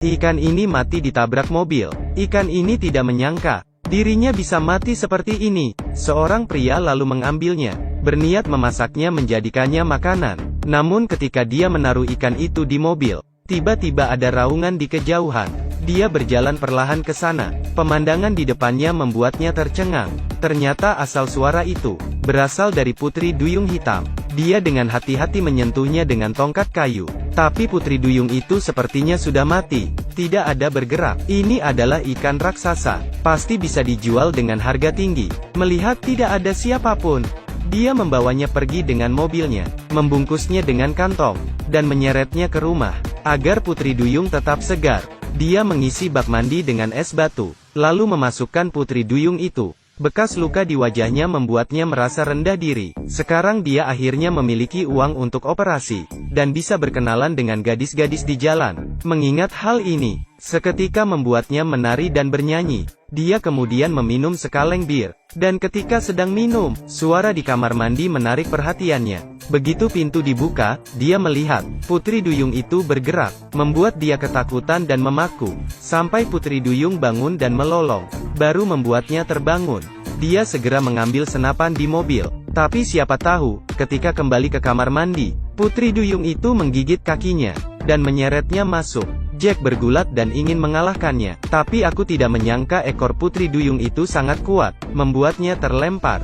Ikan ini mati ditabrak mobil. Ikan ini tidak menyangka dirinya bisa mati seperti ini. Seorang pria lalu mengambilnya, berniat memasaknya menjadikannya makanan. Namun ketika dia menaruh ikan itu di mobil, tiba-tiba ada raungan di kejauhan. Dia berjalan perlahan ke sana. Pemandangan di depannya membuatnya tercengang. Ternyata asal suara itu berasal dari Putri Duyung Hitam. Dia dengan hati-hati menyentuhnya dengan tongkat kayu. Tapi Putri Duyung itu sepertinya sudah mati, tidak ada bergerak. Ini adalah ikan raksasa, pasti bisa dijual dengan harga tinggi. Melihat tidak ada siapapun, dia membawanya pergi dengan mobilnya, membungkusnya dengan kantong, dan menyeretnya ke rumah. Agar Putri Duyung tetap segar, dia mengisi bak mandi dengan es batu, lalu memasukkan Putri Duyung itu. Bekas luka di wajahnya membuatnya merasa rendah diri. Sekarang dia akhirnya memiliki uang untuk operasi, dan bisa berkenalan dengan gadis-gadis di jalan. Mengingat hal ini, seketika membuatnya menari dan bernyanyi. Dia kemudian meminum sekaleng bir. Dan ketika sedang minum, suara di kamar mandi menarik perhatiannya. Begitu pintu dibuka, dia melihat Putri Duyung itu bergerak, membuat dia ketakutan dan memaku. Sampai Putri Duyung bangun dan melolong, baru membuatnya terbangun. Dia segera mengambil senapan di mobil. Tapi siapa tahu, ketika kembali ke kamar mandi, Putri Duyung itu menggigit kakinya, dan menyeretnya masuk. Jack bergulat dan ingin mengalahkannya. Tapi aku tidak menyangka ekor Putri Duyung itu sangat kuat, membuatnya terlempar.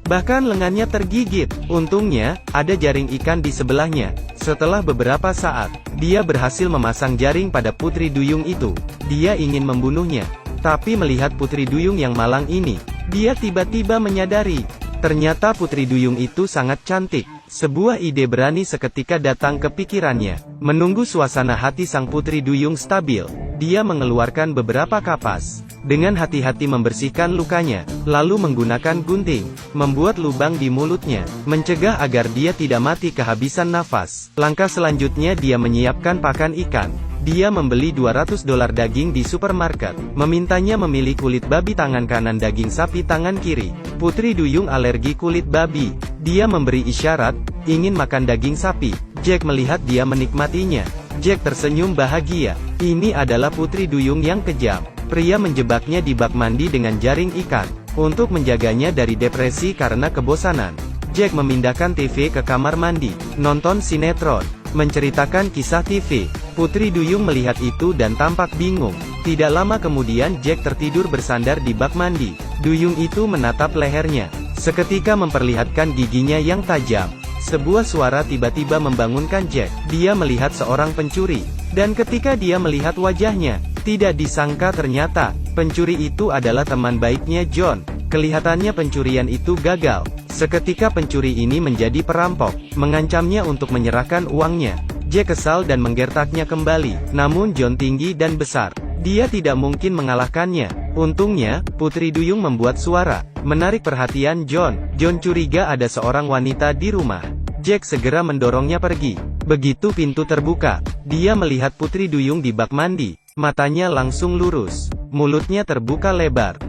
Bahkan lengannya tergigit. Untungnya, ada jaring ikan di sebelahnya. Setelah beberapa saat, dia berhasil memasang jaring pada Putri Duyung itu. Dia ingin membunuhnya. Tapi melihat Putri Duyung yang malang ini, dia tiba-tiba menyadari, ternyata Putri Duyung itu sangat cantik. Sebuah ide berani seketika datang ke pikirannya. Menunggu suasana hati sang Putri Duyung stabil, dia mengeluarkan beberapa kapas. Dengan hati-hati membersihkan lukanya, lalu menggunakan gunting, membuat lubang di mulutnya, mencegah agar dia tidak mati kehabisan nafas. Langkah selanjutnya dia menyiapkan pakan ikan. Dia membeli $200 daging di supermarket, memintanya memilih kulit babi tangan kanan, daging sapi tangan kiri. Putri Duyung alergi kulit babi. Dia memberi isyarat, ingin makan daging sapi. Jack melihat dia menikmatinya. Jack tersenyum bahagia. Ini adalah Putri Duyung yang kejam. Pria menjebaknya di bak mandi dengan jaring ikan, untuk menjaganya dari depresi karena kebosanan. Jack memindahkan TV ke kamar mandi, nonton sinetron, menceritakan kisah TV. Putri Duyung melihat itu dan tampak bingung. Tidak lama kemudian Jack tertidur bersandar di bak mandi. Duyung itu menatap lehernya, seketika memperlihatkan giginya yang tajam. Sebuah suara tiba-tiba membangunkan Jack. Dia melihat seorang pencuri, dan ketika dia melihat wajahnya, tidak disangka ternyata pencuri itu adalah teman baiknya John. Kelihatannya pencurian itu gagal. Seketika pencuri ini menjadi perampok, mengancamnya untuk menyerahkan uangnya. Jack kesal dan menggertaknya kembali. Namun John tinggi dan besar. Dia tidak mungkin mengalahkannya. Untungnya, Putri Duyung membuat suara, menarik perhatian John. John curiga ada seorang wanita di rumah. Jack segera mendorongnya pergi. Begitu pintu terbuka, dia melihat Putri Duyung di bak mandi. Matanya langsung lurus, mulutnya terbuka lebar.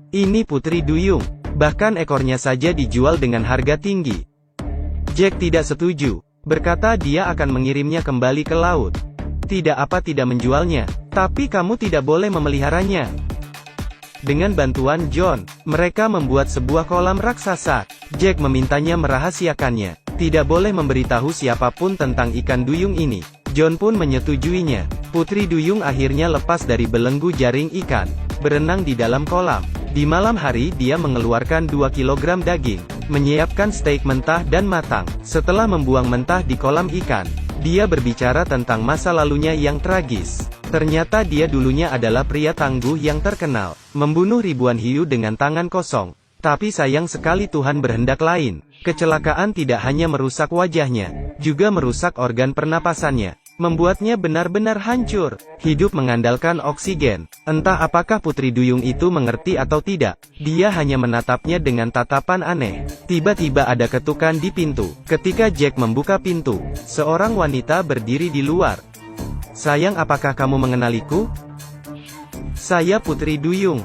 Ini Putri Duyung. Bahkan ekornya saja dijual dengan harga tinggi. Jack tidak setuju, berkata dia akan mengirimnya kembali ke laut. Tidak menjualnya, tapi kamu tidak boleh memeliharanya. Dengan bantuan John, mereka membuat sebuah kolam raksasa. Jack memintanya merahasiakannya, tidak boleh memberitahu siapapun tentang ikan duyung ini. John pun menyetujuinya. Putri Duyung akhirnya lepas dari belenggu jaring ikan, berenang di dalam kolam. Di malam hari dia mengeluarkan 2 kilogram daging, menyiapkan steak mentah dan matang. Setelah membuang mentah di kolam ikan, dia berbicara tentang masa lalunya yang tragis. Ternyata dia dulunya adalah pria tangguh yang terkenal, membunuh ribuan hiu dengan tangan kosong. Tapi sayang sekali Tuhan berhendak lain. Kecelakaan tidak hanya merusak wajahnya, juga merusak organ pernapasannya, membuatnya benar-benar hancur. Hidup mengandalkan oksigen. Entah apakah Putri Duyung itu mengerti atau tidak, dia hanya menatapnya dengan tatapan aneh. Tiba-tiba ada ketukan di pintu. Ketika Jack membuka pintu, seorang wanita berdiri di luar. "Sayang, apakah kamu mengenaliku?" "Saya Putri Duyung."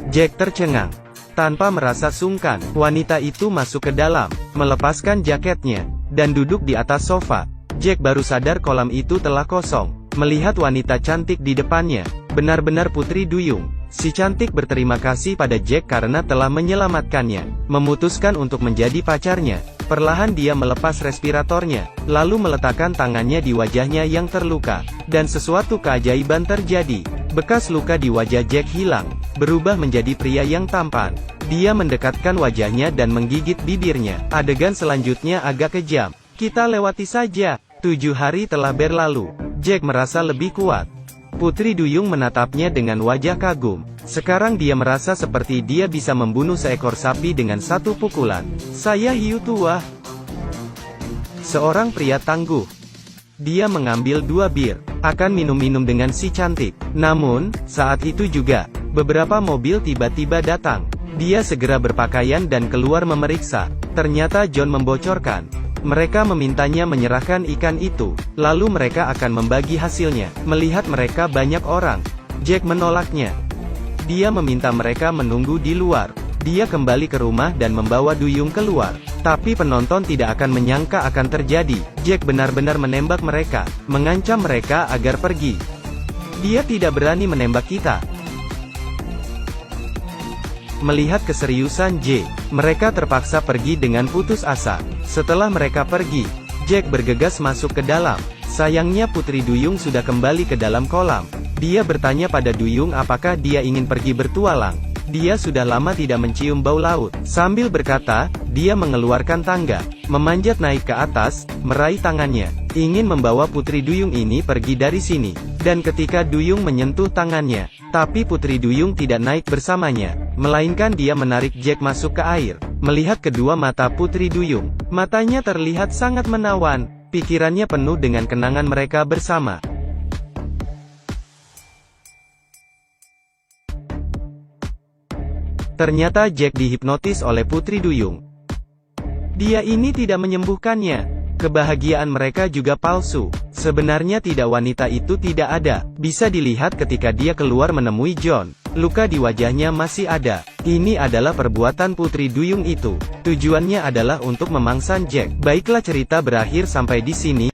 Jack tercengang. Tanpa merasa sungkan, wanita itu masuk ke dalam, melepaskan jaketnya, dan duduk di atas sofa. Jack baru sadar kolam itu telah kosong. Melihat wanita cantik di depannya, benar-benar Putri Duyung. Si cantik berterima kasih pada Jack karena telah menyelamatkannya, memutuskan untuk menjadi pacarnya. Perlahan dia melepas respiratornya, lalu meletakkan tangannya di wajahnya yang terluka, dan sesuatu keajaiban terjadi. Bekas luka di wajah Jack hilang, berubah menjadi pria yang tampan. Dia mendekatkan wajahnya dan menggigit bibirnya. Adegan selanjutnya agak kejam. Kita lewati saja. 7 hari telah berlalu. Jack merasa lebih kuat. Putri Duyung menatapnya dengan wajah kagum. Sekarang dia merasa seperti dia bisa membunuh seekor sapi dengan satu pukulan. Saya hiu tua. Seorang pria tangguh. Dia mengambil 2 bir. Akan minum-minum dengan si cantik. Namun, saat itu juga, beberapa mobil tiba-tiba datang. Dia segera berpakaian dan keluar memeriksa. Ternyata John membocorkan. Mereka memintanya menyerahkan ikan itu, lalu mereka akan membagi hasilnya. Melihat mereka banyak orang, Jack menolaknya. Dia meminta mereka menunggu di luar. Dia kembali ke rumah dan membawa Duyung keluar. Tapi penonton tidak akan menyangka akan terjadi. Jack benar-benar menembak mereka, mengancam mereka agar pergi. Dia tidak berani menembak kita. Melihat keseriusan Jack, mereka terpaksa pergi dengan putus asa. Setelah mereka pergi, Jack bergegas masuk ke dalam. Sayangnya Putri Duyung sudah kembali ke dalam kolam. Dia bertanya pada Duyung apakah dia ingin pergi bertualang. Dia sudah lama tidak mencium bau laut. Sambil berkata, dia mengeluarkan tangga, memanjat naik ke atas, meraih tangannya, ingin membawa Putri Duyung ini pergi dari sini. Dan ketika Duyung menyentuh tangannya, tapi Putri Duyung tidak naik bersamanya, melainkan dia menarik Jack masuk ke air. Melihat kedua mata Putri Duyung, matanya terlihat sangat menawan, pikirannya penuh dengan kenangan mereka bersama. Ternyata Jack dihipnotis oleh Putri Duyung. Dia ini tidak menyembuhkannya. Kebahagiaan mereka juga palsu. Sebenarnya tidak, wanita itu tidak ada. Bisa dilihat ketika dia keluar menemui John. Luka di wajahnya masih ada. Ini adalah perbuatan Putri Duyung itu. Tujuannya adalah untuk memangsa Jack. Baiklah, cerita berakhir sampai di sini.